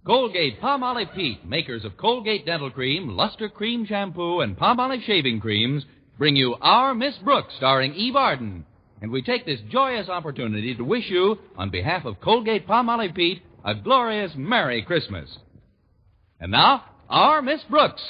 Colgate-Palmolive Pete, makers of Colgate Dental Cream, Luster Cream Shampoo, and Palmolive Shaving Creams, bring you Our Miss Brooks, starring Eve Arden. And we take this joyous opportunity to wish you, on behalf of Colgate-Palmolive Pete, a glorious Merry Christmas. And now, Our Miss Brooks.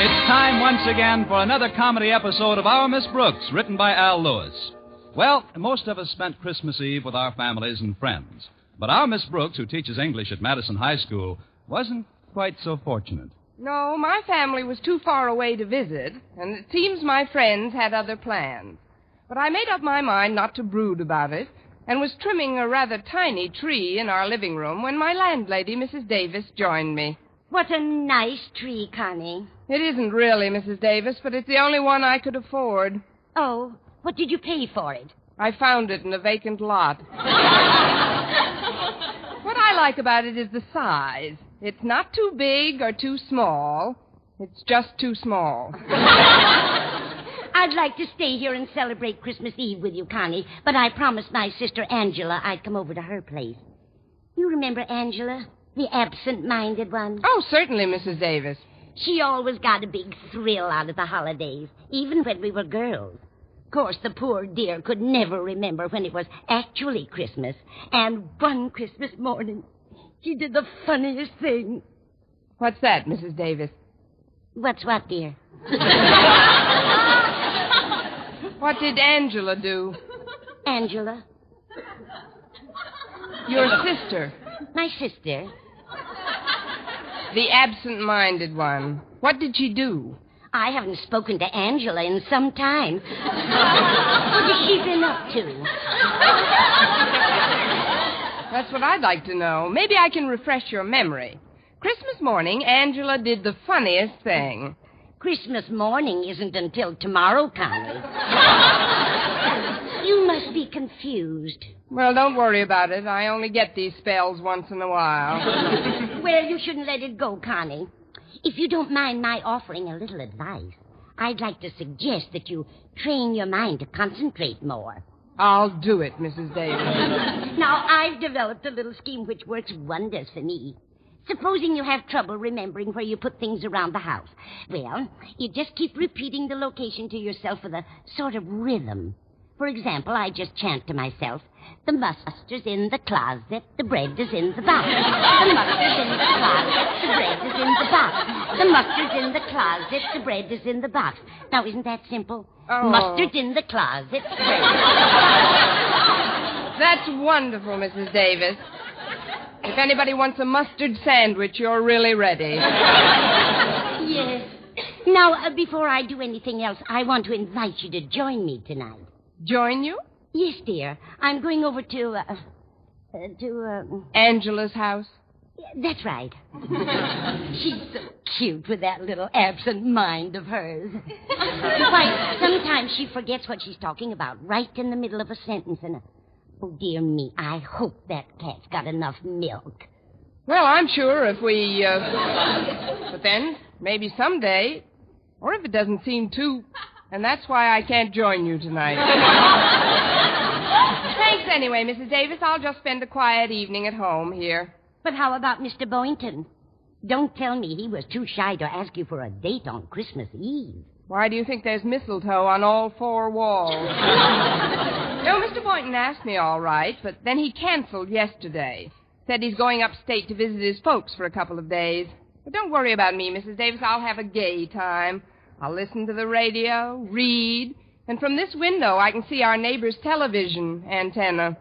It's time once again for another comedy episode of Our Miss Brooks, written by Al Lewis. Well, most of us spent Christmas Eve with our families and friends. But our Miss Brooks, who teaches English at Madison High School, wasn't quite so fortunate. No, my family was too far away to visit, and it seems my friends had other plans. But I made up my mind not to brood about it, and was trimming a rather tiny tree in our living room when my landlady, Mrs. Davis, joined me. What a nice tree, Connie. It isn't really, Mrs. Davis, but it's the only one I could afford. Oh, what did you pay for it? I found it in a vacant lot. What I like about it is the size. It's not too big or too small. It's just too small. I'd like to stay here and celebrate Christmas Eve with you, Connie, but I promised my sister Angela I'd come over to her place. You remember Angela? The absent-minded one? Oh, certainly, Mrs. Davis. She always got a big thrill out of the holidays, even when we were girls. Of course, the poor dear could never remember when it was actually Christmas. And one Christmas morning, she did the funniest thing. What's that, Mrs. Davis? What's what, dear? What did Angela do? Angela? Your sister. My sister? The absent-minded one. What did she do? I haven't spoken to Angela in some time. What has she been up to? That's what I'd like to know. Maybe I can refresh your memory. Christmas morning, Angela did the funniest thing. Christmas morning isn't until tomorrow, Connie. You must be confused. Well, don't worry about it. I only get these spells once in a while. Well, you shouldn't let it go, Connie. If you don't mind my offering a little advice, I'd like to suggest that you train your mind to concentrate more. I'll do it, Mrs. Davis. Now, I've developed a little scheme which works wonders for me. Supposing you have trouble remembering where you put things around the house. Well, you just keep repeating the location to yourself with a sort of rhythm. For example, I just chant to myself, the mustard's in the closet, the bread is in the box. The mustard's in the closet, the bread is in the box. The mustard's in the closet, the bread is in the box. Now, isn't that simple? Oh. Mustard's in the closet, bread is in the box. That's wonderful, Mrs. Davis. If anybody wants a mustard sandwich, you're really ready. Yes. Now, before I do anything else, I want to invite you to join me tonight. Join you? Yes, dear. I'm going over to Angela's house? That's right. She's so cute with that little absent mind of hers. Why, sometimes she forgets what she's talking about right in the middle of a sentence and... Oh, dear me, I hope that cat's got enough milk. Well, I'm sure if we, But then, maybe someday, or if it doesn't seem to... And that's why I can't join you tonight. Thanks anyway, Mrs. Davis. I'll just spend a quiet evening at home here. But how about Mr. Boynton? Don't tell me he was too shy to ask you for a date on Christmas Eve. Why do you think there's mistletoe on all four walls? No, Mr. Boynton asked me all right, but then he canceled yesterday. Said he's going upstate to visit his folks for a couple of days. But don't worry about me, Mrs. Davis. I'll have a gay time. I'll listen to the radio, read, and from this window I can see our neighbor's television antenna.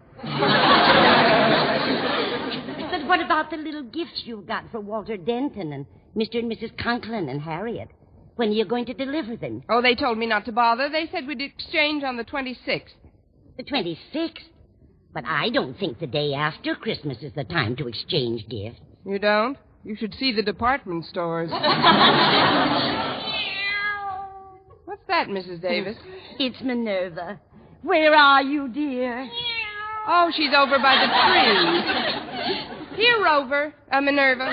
But what about the little gifts you got for Walter Denton and Mr. and Mrs. Conklin and Harriet? When are you going to deliver them? Oh, they told me not to bother. They said we'd exchange on the 26th. The 26th? But I don't think the day after Christmas is the time to exchange gifts. You don't? You should see the department stores. What's that, Mrs. Davis? It's Minerva. Where are you, dear? Oh, she's over by the tree. Here, Rover. Minerva.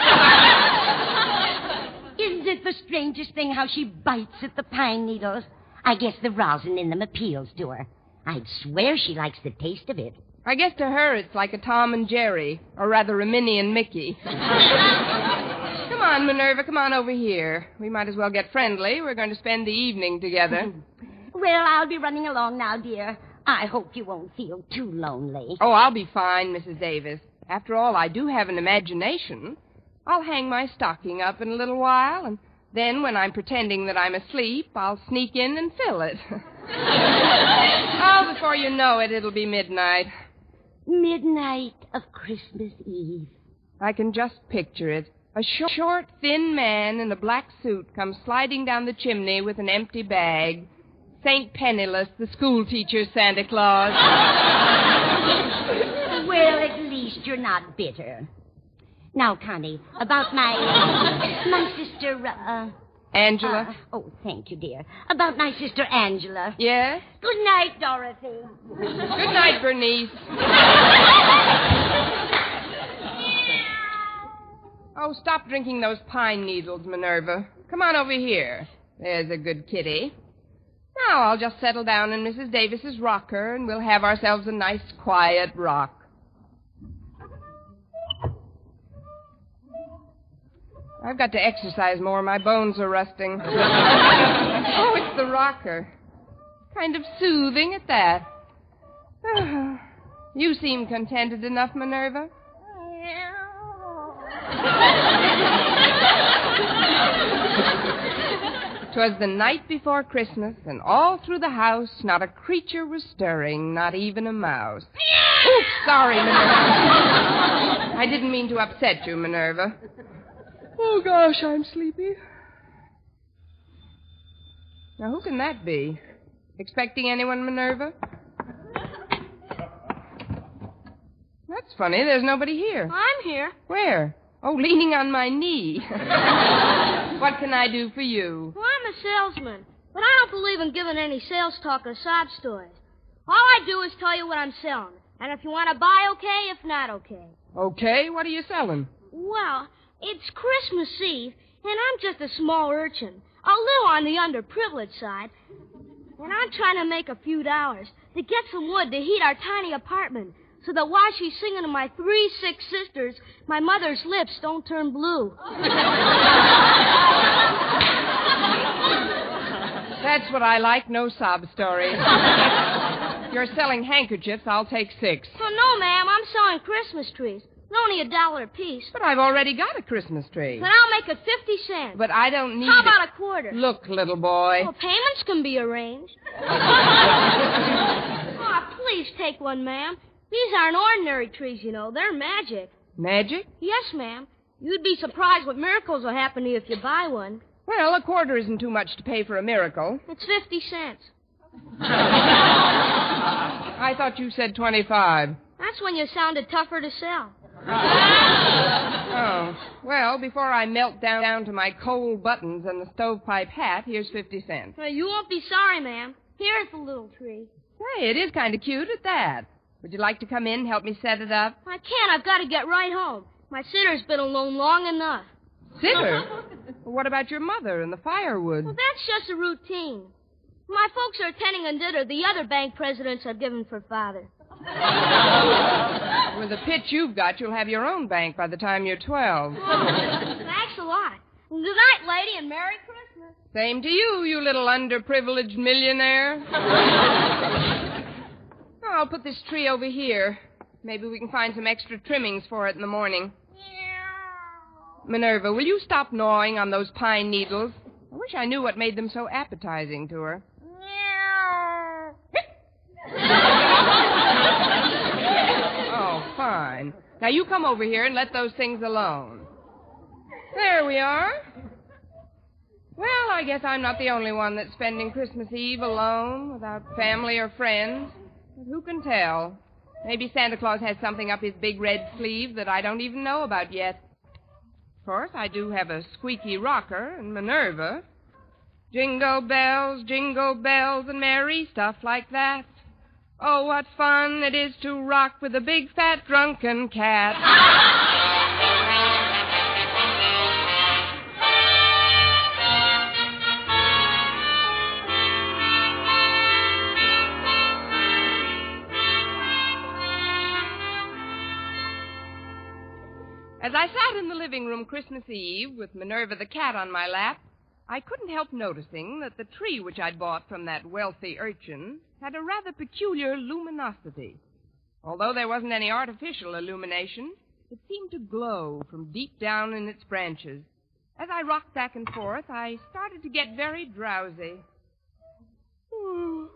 Isn't it the strangest thing how she bites at the pine needles? I guess the rosin in them appeals to her. I'd swear she likes the taste of it. I guess to her it's like a Tom and Jerry, or rather a Minnie and Mickey. Come on, Minerva, come on over here. We might as well get friendly. We're going to spend the evening together. Well, I'll be running along now, dear. I hope you won't feel too lonely. Oh, I'll be fine, Mrs. Davis. After all, I do have an imagination. I'll hang my stocking up in a little while, and then when I'm pretending that I'm asleep, I'll sneak in and fill it. Oh, before you know it, it'll be midnight. Midnight of Christmas Eve. I can just picture it. A short, thin man in a black suit comes sliding down the chimney with an empty bag. St. Penniless, the schoolteacher's Santa Claus. Well, at least you're not bitter. Now, Connie, about my sister, Angela? Oh, thank you, dear. About my sister Angela. Yes? Good night, Dorothy. Good night, Bernice. Oh, stop drinking those pine needles, Minerva. Come on over here. There's a good kitty. Now I'll just settle down in Mrs. Davis's rocker, and we'll have ourselves a nice, quiet rock. I've got to exercise more. My bones are rusting. Oh, it's the rocker. Kind of soothing at that. You seem contented enough, Minerva. 'Twas the night before Christmas, and all through the house not a creature was stirring, not even a mouse. Oops, sorry, Minerva. I didn't mean to upset you, Minerva. Oh, gosh, I'm sleepy. Now, who can that be? Expecting anyone, Minerva? That's funny. There's nobody here. I'm here. Where? Oh, leaning on my knee. What can I do for you? Well, I'm a salesman, but I don't believe in giving any sales talk or sob stories. All I do is tell you what I'm selling. And if you want to buy, okay. If not, okay. Okay, what are you selling? Well, it's Christmas Eve, and I'm just a small urchin, a little on the underprivileged side. And I'm trying to make a few dollars to get some wood to heat our tiny apartment, so that while she's singing to my 3 sick sisters, my mother's lips don't turn blue. That's what I like, no sob stories. If you're selling handkerchiefs, I'll take 6. Oh, no, ma'am, I'm selling Christmas trees. They're only $1 a piece. But I've already got a Christmas tree. Then I'll make it 50 cents. But I don't need How about a quarter? Look, little boy. Well, payments can be arranged. Oh, please take one, ma'am. These aren't ordinary trees, you know. They're magic. Magic? Yes, ma'am. You'd be surprised what miracles will happen to you if you buy one. Well, a quarter isn't too much to pay for a miracle. It's 50 cents. I thought you said 25. That's when you sounded tougher to sell. Oh. Well, before I melt down to my coal buttons and the stovepipe hat, here's 50 cents. Well, you won't be sorry, ma'am. Here's the little tree. Hey, it is kind of cute at that. Would you like to come in and help me set it up? I can't. I've got to get right home. My sitter's been alone long enough. Sitter? Well, what about your mother and the firewood? Well, that's just a routine. My folks are attending a dinner the other bank presidents have given for Father. With the pitch you've got, you'll have your own bank by the time you're 12. Thanks a lot. Good night, lady, and Merry Christmas. Same to you, you little underprivileged millionaire. I'll put this tree over here. Maybe we can find some extra trimmings for it in the morning. Minerva, will you stop gnawing on those pine needles? I wish I knew what made them so appetizing to her. Oh, fine. Now you come over here and let those things alone. There we are. Well, I guess I'm not the only one that's spending Christmas Eve alone, without family or friends. But who can tell? Maybe Santa Claus has something up his big red sleeve that I don't even know about yet. Of course, I do have a squeaky rocker and Minerva. Jingle bells, and merry stuff like that. Oh, what fun it is to rock with a big, fat, drunken cat. As I sat in the living room Christmas Eve with Minerva the cat on my lap, I couldn't help noticing that the tree which I'd bought from that wealthy urchin had a rather peculiar luminosity. Although there wasn't any artificial illumination, it seemed to glow from deep down in its branches. As I rocked back and forth, I started to get very drowsy. Ooh,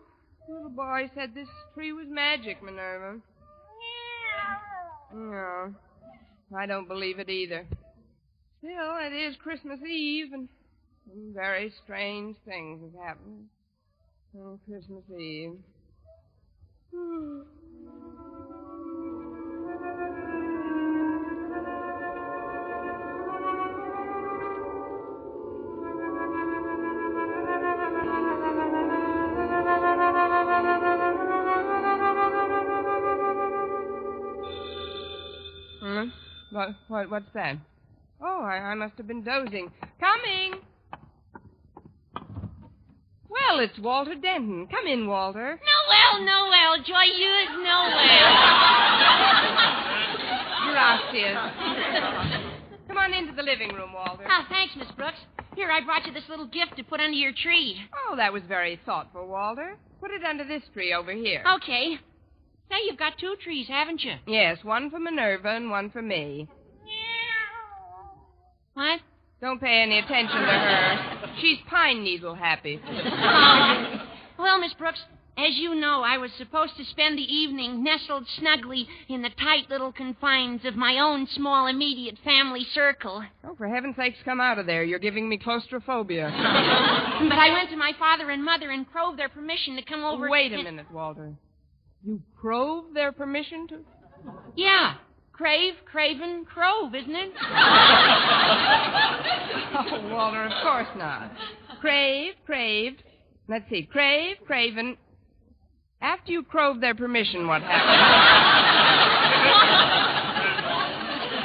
little boy said this tree was magic, Minerva. No, I don't believe it either. Still, it is Christmas Eve, and very strange things have happened on Christmas Eve. What's that? Oh, I must have been dozing. Coming! Well, it's Walter Denton. Come in, Walter. Noel, joy you is Noel. Gracias. Come on into the living room, Walter. Oh, thanks, Miss Brooks. Here, I brought you this little gift to put under your tree. Oh, that was very thoughtful, Walter. Put it under this tree over here. Okay. Say, you've got 2 trees, haven't you? Yes, one for Minerva and one for me. What? Don't pay any attention to her. She's pine needle happy. Oh. Well, Miss Brooks, as you know, I was supposed to spend the evening nestled snugly in the tight little confines of my own small immediate family circle. Oh, for heaven's sakes, come out of there. You're giving me claustrophobia. But I went to my father and mother and crowed their permission to come over. Wait a minute, Walter. You crove their permission to? Yeah. Craven, Crove, isn't it? Oh, Walter, of course not. Craved. Let's see. Craven. After you crove their permission, what happened?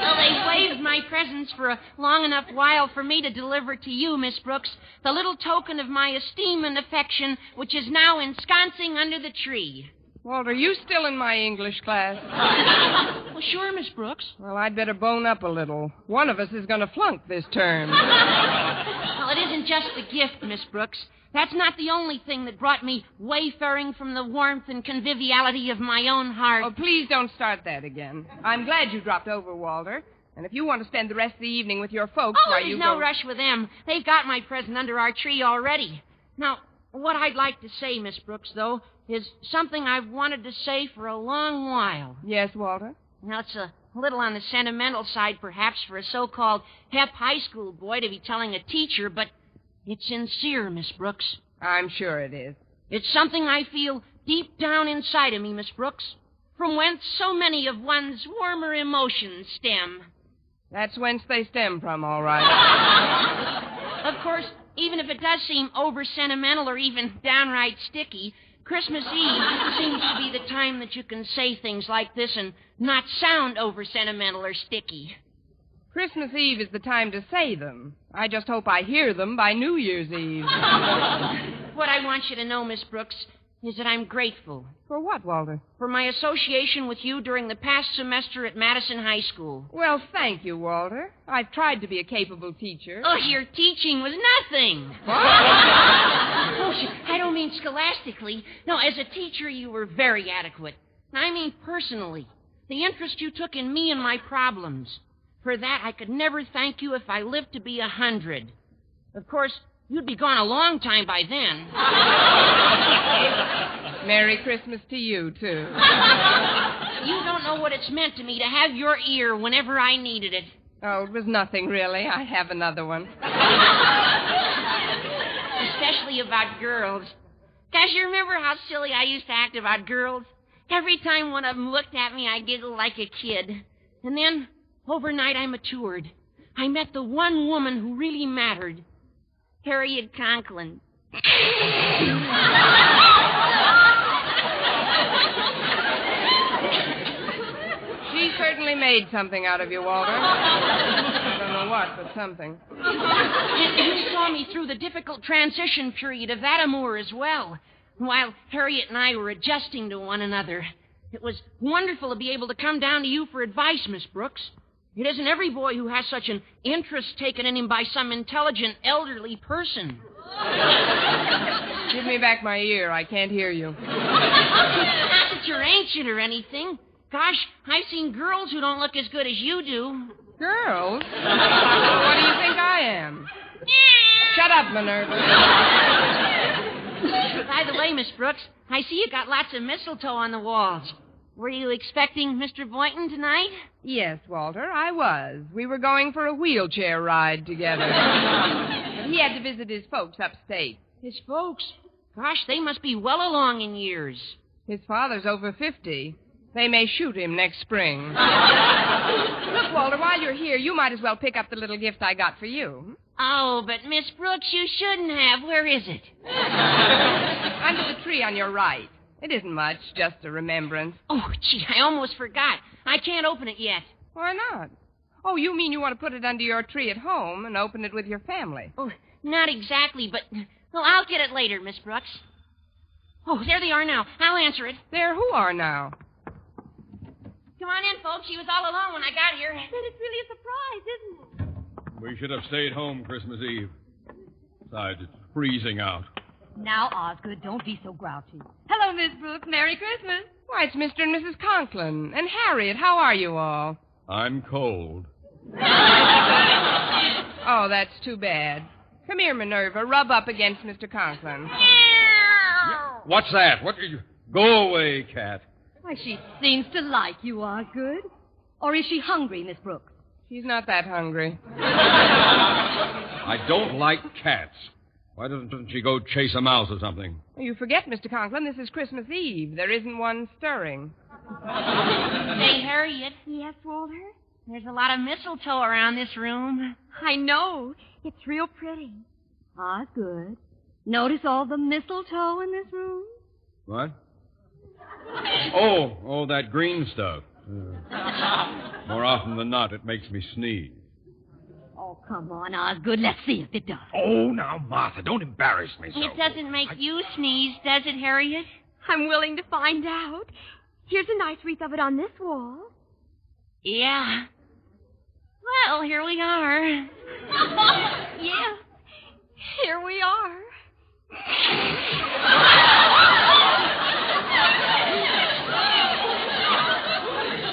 Well, they waived my presence for a long enough while for me to deliver to you, Miss Brooks, the little token of my esteem and affection, which is now ensconcing under the tree. Walter, you still in my English class? Well, sure, Miss Brooks. Well, I'd better bone up a little. One of us is going to flunk this term. Well, it isn't just the gift, Miss Brooks. That's not the only thing that brought me wayfaring from the warmth and conviviality of my own heart. Oh, please don't start that again. I'm glad you dropped over, Walter. And if you want to spend the rest of the evening with your folks, Oh, there's no rush with them. They've got my present under our tree already. Now, what I'd like to say, Miss Brooks, though, is something I've wanted to say for a long while. Yes, Walter? Now, it's a little on the sentimental side, perhaps, for a so-called hep high school boy to be telling a teacher, but it's sincere, Miss Brooks. I'm sure it is. It's something I feel deep down inside of me, Miss Brooks, from whence so many of one's warmer emotions stem. That's whence they stem from, all right. Of course, even if it does seem over-sentimental or even downright sticky, Christmas Eve seems to be the time that you can say things like this and not sound over-sentimental or sticky. Christmas Eve is the time to say them. I just hope I hear them by New Year's Eve. What I want you to know, Miss Brooks, is that I'm grateful. For what, Walter? For my association with you during the past semester at Madison High School. Well, thank you, Walter. I've tried to be a capable teacher. Oh, your teaching was nothing. What? I don't mean scholastically. No, as a teacher, you were very adequate. I mean personally. The interest you took in me and my problems. For that, I could never thank you if I lived to be 100. Of course, you'd be gone a long time by then. Merry Christmas to you, too. You don't know what it's meant to me to have your ear whenever I needed it. Oh, it was nothing, really. I have another one. Especially about girls. Gosh, you remember how silly I used to act about girls? Every time one of them looked at me, I giggled like a kid. And then, overnight, I matured. I met the one woman who really mattered. Harriet Conklin. She certainly made something out of you, Walter. I don't know what, but something. You saw me through the difficult transition period of that amour as well, while Harriet and I were adjusting to one another. It was wonderful to be able to come down to you for advice, Miss Brooks. It isn't every boy who has such an interest taken in him by some intelligent elderly person. Give me back my ear. I can't hear you. Not that you're ancient or anything. Gosh, I've seen girls who don't look as good as you do. Girls? What do you think I am? Shut up, Minerva. By the way, Miss Brooks, I see you got lots of mistletoe on the walls. Were you expecting Mr. Boynton tonight? Yes, Walter, I was. We were going for a wheelchair ride together. But he had to visit his folks upstate. His folks? Gosh, they must be well along in years. His father's over 50. They may shoot him next spring. Look, Walter, while you're here, you might as well pick up the little gift I got for you. Oh, but Miss Brooks, you shouldn't have. Where is it? Under the tree on your right. It isn't much, just a remembrance. Oh, gee, I almost forgot. I can't open it yet. Why not? Oh, you mean you want to put it under your tree at home and open it with your family? Oh, not exactly, but... Well, I'll get it later, Miss Brooks. Oh, there they are now. I'll answer it. There who are now? Come on in, folks. She was all alone when I got here. But it's really a surprise, isn't it? We should have stayed home Christmas Eve. Besides, it's freezing out. Now, Osgood, don't be so grouchy. Hello, Miss Brooks. Merry Christmas. Why, it's Mr. and Mrs. Conklin. And Harriet, how are you all? I'm cold. Oh, that's too bad. Come here, Minerva. Rub up against Mr. Conklin. What's that? What? Go away, cat. Why, she seems to like you, Osgood. Or is she hungry, Miss Brooks? She's not that hungry. I don't like cats. Why doesn't she go chase a mouse or something? You forget, Mr. Conklin, this is Christmas Eve. There isn't one stirring. Hey, Harriet. Yes, Walter? There's a lot of mistletoe around this room. I know. It's real pretty. Osgood, notice all the mistletoe in this room? What? Oh, that green stuff. More often than not, it makes me sneeze. Oh, come on, Osgood. Let's see if it does. Oh, now, Martha, don't embarrass me so. It doesn't make you sneeze, does it, Harriet? I'm willing to find out. Here's a nice wreath of it on this wall. Yeah. Well, here we are. Yeah. Here we are.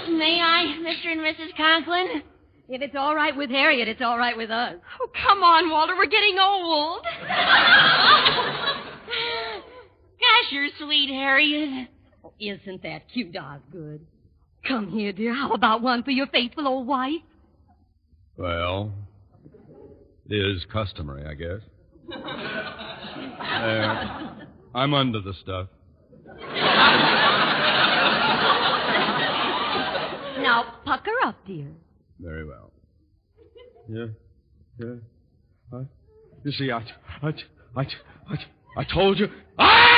May I, Mr. and Mrs. Conklin? If it's all right with Harriet, it's all right with us. Oh, come on, Walter. We're getting old. Gosh, you're sweet, Harriet. Oh, isn't that cute, Osgood? Come here, dear. How about one for your faithful old wife? Well, it is customary, I guess. I'm under the stuff. Now, pucker up, dear. Very well. Yeah. You see, I told you. Ah!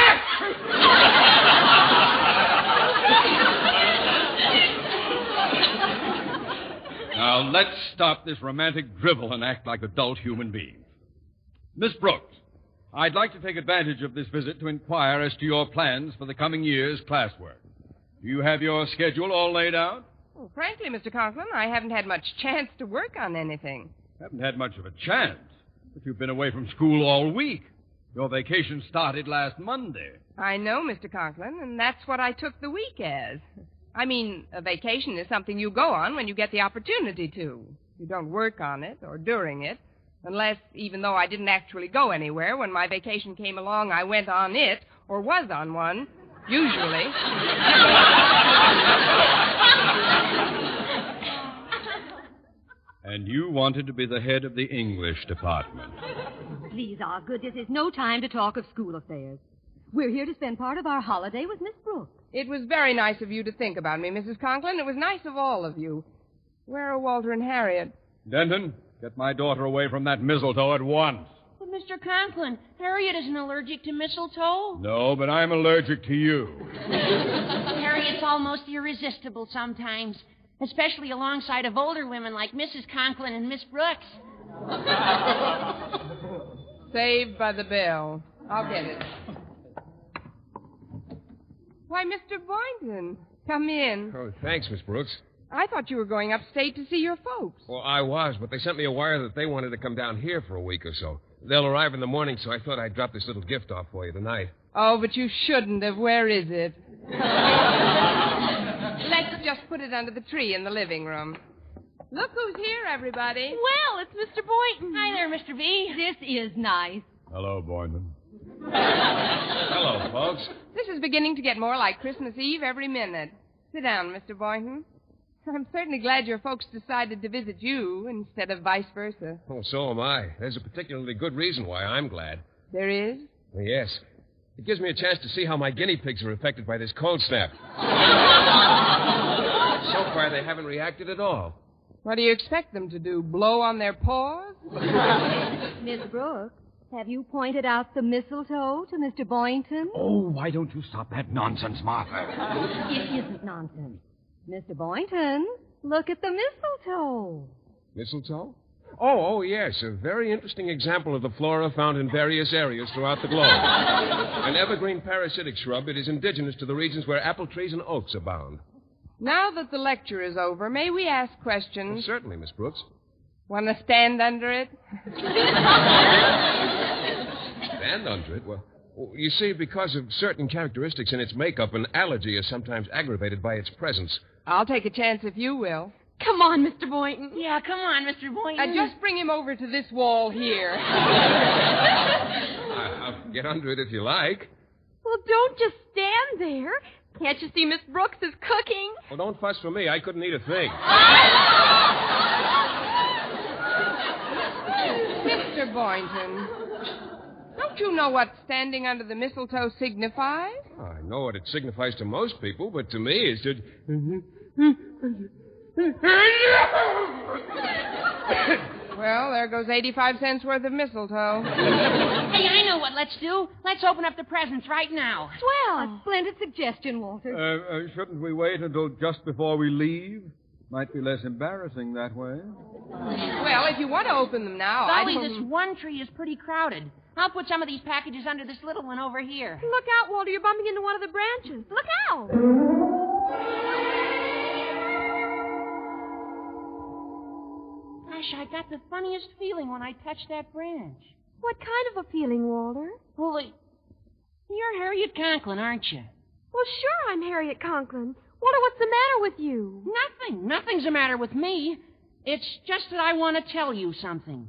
Now, let's stop this romantic drivel and act like adult human beings. Miss Brooks, I'd like to take advantage of this visit to inquire as to your plans for the coming year's classwork. Do you have your schedule all laid out? Well, frankly, Mr. Conklin, I haven't had much chance to work on anything. Haven't had much of a chance. But you've been away from school all week. Your vacation started last Monday. I know, Mr. Conklin, and that's what I took the week as. I mean, a vacation is something you go on when you get the opportunity to. You don't work on it or during it, unless, even though I didn't actually go anywhere, when my vacation came along, I went on it, or was on one, usually. And you wanted to be the head of the English department. Please, Osgood, this is no time to talk of school affairs. We're here to spend part of our holiday with Miss Brooks. It was very nice of you to think about me, Mrs. Conklin. It was nice of all of you. Where are Walter and Harriet? Denton, get my daughter away from that mistletoe at once. But, Mr. Conklin, Harriet isn't allergic to mistletoe. No, but I'm allergic to you. Harriet's almost irresistible sometimes, especially alongside of older women like Mrs. Conklin and Miss Brooks. Saved by the bell. I'll get it. Why, Mr. Boynton, come in. Oh, thanks, Miss Brooks. I thought you were going upstate to see your folks. Well, I was, but they sent me a wire that they wanted to come down here for a week or so. They'll arrive in the morning, so I thought I'd drop this little gift off for you tonight. Oh, but you shouldn't have. Where is it? Let's just put it under the tree in the living room. Look who's here, everybody. Well, it's Mr. Boynton. Hi there, Mr. V. This is nice. Hello, Boynton. Hello, folks. This is beginning to get more like Christmas Eve every minute. Sit down, Mr. Boynton. I'm certainly glad your folks decided to visit you instead of vice versa. Oh, so am I. There's a particularly good reason why I'm glad. There is? Yes. It gives me a chance to see how my guinea pigs are affected by this cold snap. So far, they haven't reacted at all. What do you expect them to do? Blow on their paws? Miss Brooks, have you pointed out the mistletoe to Mr. Boynton? Oh, why don't you stop that nonsense, Martha? It isn't nonsense. Mr. Boynton, look at the mistletoe. Mistletoe? Oh, yes. A very interesting example of the flora found in various areas throughout the globe. An evergreen parasitic shrub, it is indigenous to the regions where apple trees and oaks abound. Now that the lecture is over, may we ask questions? Well, certainly, Miss Brooks. Want to stand under it? Stand under it? Well, you see, because of certain characteristics in its makeup, an allergy is sometimes aggravated by its presence. I'll take a chance if you will. Come on, Mr. Boynton. Yeah, come on, Mr. Boynton. Just bring him over to this wall here. I'll get under it if you like. Well, don't just stand there. Can't you see Miss Brooks is cooking? Well, don't fuss for me. I couldn't eat a thing. Mr. Boynton, don't you know what standing under the mistletoe signifies? Oh, I know what it signifies to most people, but to me it's just... Well, there goes 85 cents worth of mistletoe. Hey, I know what let's do. Let's open up the presents right now. Swell. A splendid suggestion, Walter. Shouldn't we wait until just before we leave? Might be less embarrassing that way. Well, if you want to open them now, Golly, this one tree is pretty crowded. I'll put some of these packages under this little one over here. Look out, Walter. You're bumping into one of the branches. Look out. Gosh, I got the funniest feeling when I touched that branch. What kind of a feeling, Walter? Well, you're Harriet Conklin, aren't you? Well, sure, I'm Harriet Conklin. Walter, what's the matter with you? Nothing. Nothing's the matter with me. It's just that I want to tell you something.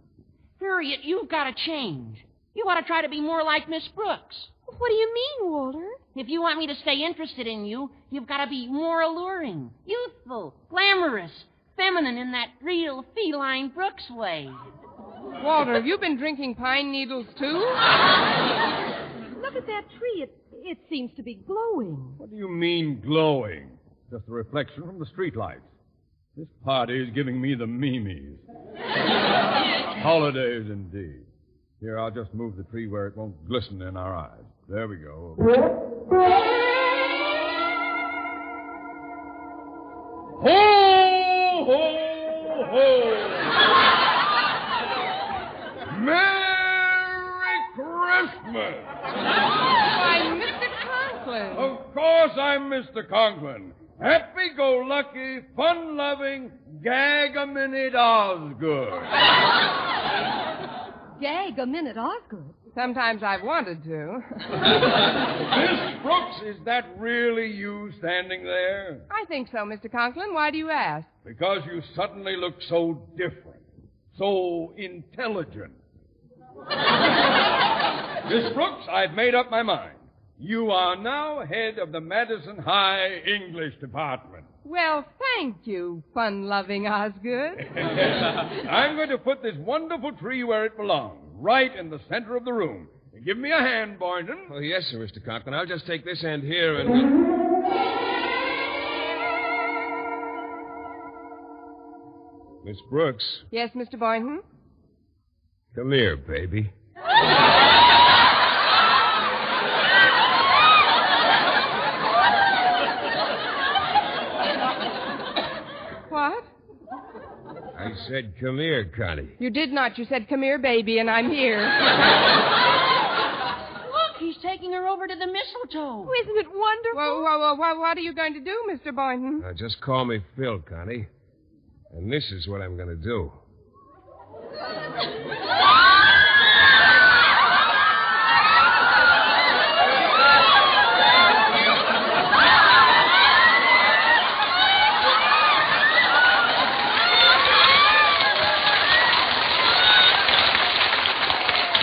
Harriet, you've got to change. You ought to try to be more like Miss Brooks. What do you mean, Walter? If you want me to stay interested in you, you've got to be more alluring, youthful, glamorous, feminine in that real feline Brooks way. Walter, have you been drinking pine needles, too? Look at that tree. It seems to be glowing. What do you mean, glowing? Just a reflection from the streetlights. This party is giving me the memes. Holidays, indeed. Here, I'll just move the tree where it won't glisten in our eyes. There we go. Ho, ho, ho! Merry Christmas! Why, Mr. Conklin. Of course I'm Mr. Conklin. Happy-go-lucky, fun-loving, gag-a-minute Osgood. Gag a minute, Osgood. Sometimes I've wanted to. Miss Brooks, is that really you standing there? I think so, Mr. Conklin. Why do you ask? Because you suddenly look so different, so intelligent. Miss Brooks, I've made up my mind. You are now head of the Madison High English Department. Well, thank you, fun-loving Osgood. I'm going to put this wonderful tree where it belongs, right in the center of the room. Give me a hand, Boynton. Oh, yes, sir, Mr. Conklin. I'll just take this end here and... Miss Brooks, Yes, Mr. Boynton? come here, baby. What? I said, come here, Connie. You did not. You said, come here, baby, and I'm here. Look, he's taking her over over to the mistletoe. Oh, isn't it wonderful? Well, what are you going to do, Mr. Boynton? Just call me Phil, Connie. And this is what I'm going to do.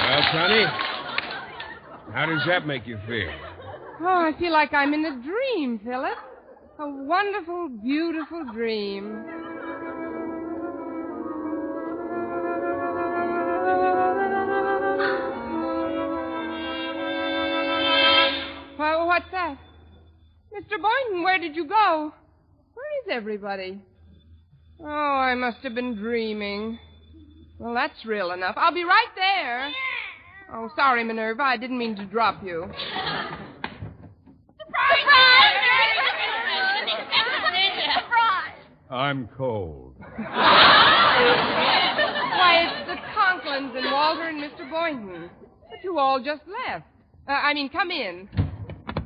Well, Connie, how does that make you feel? Oh, I feel like I'm in a dream, Philip. A wonderful, beautiful dream. Well, what's that? Mr. Boynton, where did you go? Where is everybody? Oh, I must have been dreaming. Well, that's real enough. I'll be right there. Oh, sorry, Minerva. I didn't mean to drop you. I'm cold. Why, it's the Conklins and Walter and Mr. Boynton. But you all just left. Come in.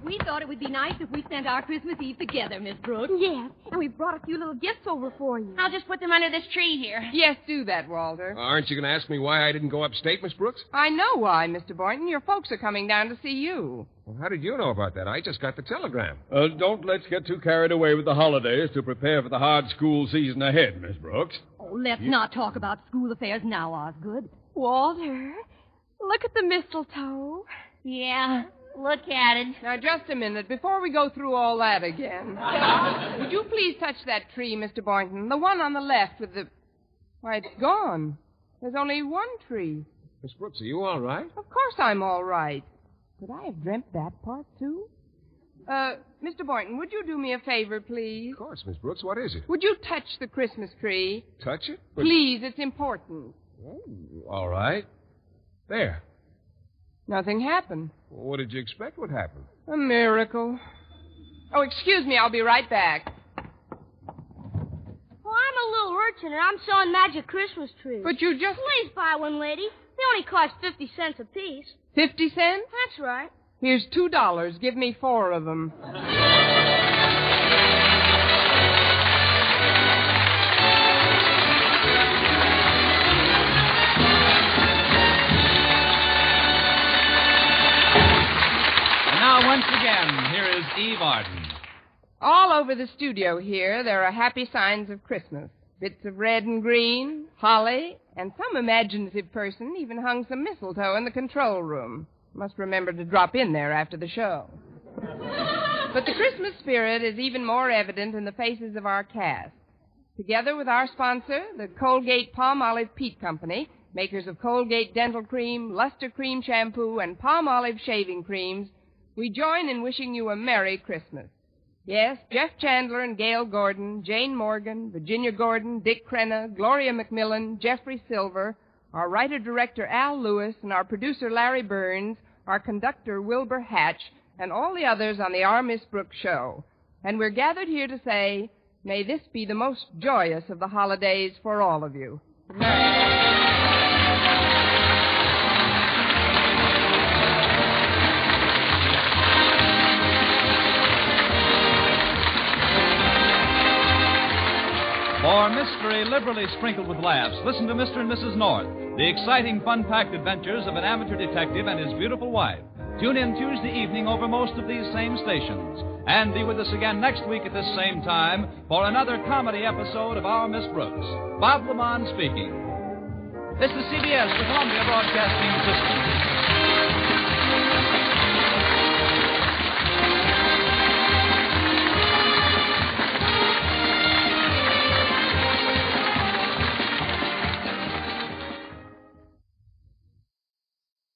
We thought it would be nice if we spent our Christmas Eve together, Miss Brooks. Yes, and we brought a few little gifts over for you. I'll just put them under this tree here. Yes, do that, Walter. Aren't you going to ask me why I didn't go upstate, Miss Brooks? I know why, Mr. Boynton. Your folks are coming down to see you. Well, how did you know about that? I just got the telegram. Don't let's get too carried away with the holidays to prepare for the hard school season ahead, Miss Brooks. Oh, let's not talk about school affairs now, Osgood. Walter, look at the mistletoe. Yeah, look at it. Now, just a minute, before we go through all that again. Would you please touch that tree, Mr. Boynton? The one on the left with the... Why, it's gone. There's only one tree. Miss Brooks, are you all right? Of course I'm all right. Could I have dreamt that part, too? Mr. Boynton, would you do me a favor, please? Of course, Miss Brooks. What is it? Would you touch the Christmas tree? Touch it? Please, it's important. Oh, all right. There. Nothing happened. Well, what did you expect would happen? A miracle. Oh, excuse me, I'll be right back. Well, I'm a little urchin, and I'm selling magic Christmas trees. But you just... Please buy one, lady. They only cost 50 cents apiece. 50 cents? That's right. Here's $2. Give me 4 of them. Once again, here is Eve Arden. All over the studio here, there are happy signs of Christmas. Bits of red and green, holly, and some imaginative person even hung some mistletoe in the control room. Must remember to drop in there after the show. But the Christmas spirit is even more evident in the faces of our cast. Together with our sponsor, the Colgate Palm Olive Peat Company, makers of Colgate Dental Cream, Luster Cream Shampoo, and Palm Olive Shaving Creams, we join in wishing you a Merry Christmas. Yes, Jeff Chandler and Gail Gordon, Jane Morgan, Virginia Gordon, Dick Crenna, Gloria McMillan, Jeffrey Silver, our writer-director Al Lewis, and our producer Larry Burns, our conductor Wilbur Hatch, and all the others on the Our Miss Brooks show. And we're gathered here to say, may this be the most joyous of the holidays for all of you. Good night. For mystery liberally sprinkled with laughs, listen to Mr. and Mrs. North, the exciting, fun-packed adventures of an amateur detective and his beautiful wife. Tune in Tuesday evening over most of these same stations. And be with us again next week at this same time for another comedy episode of Our Miss Brooks. Bob Lamont speaking. This is CBS, the Columbia Broadcasting System.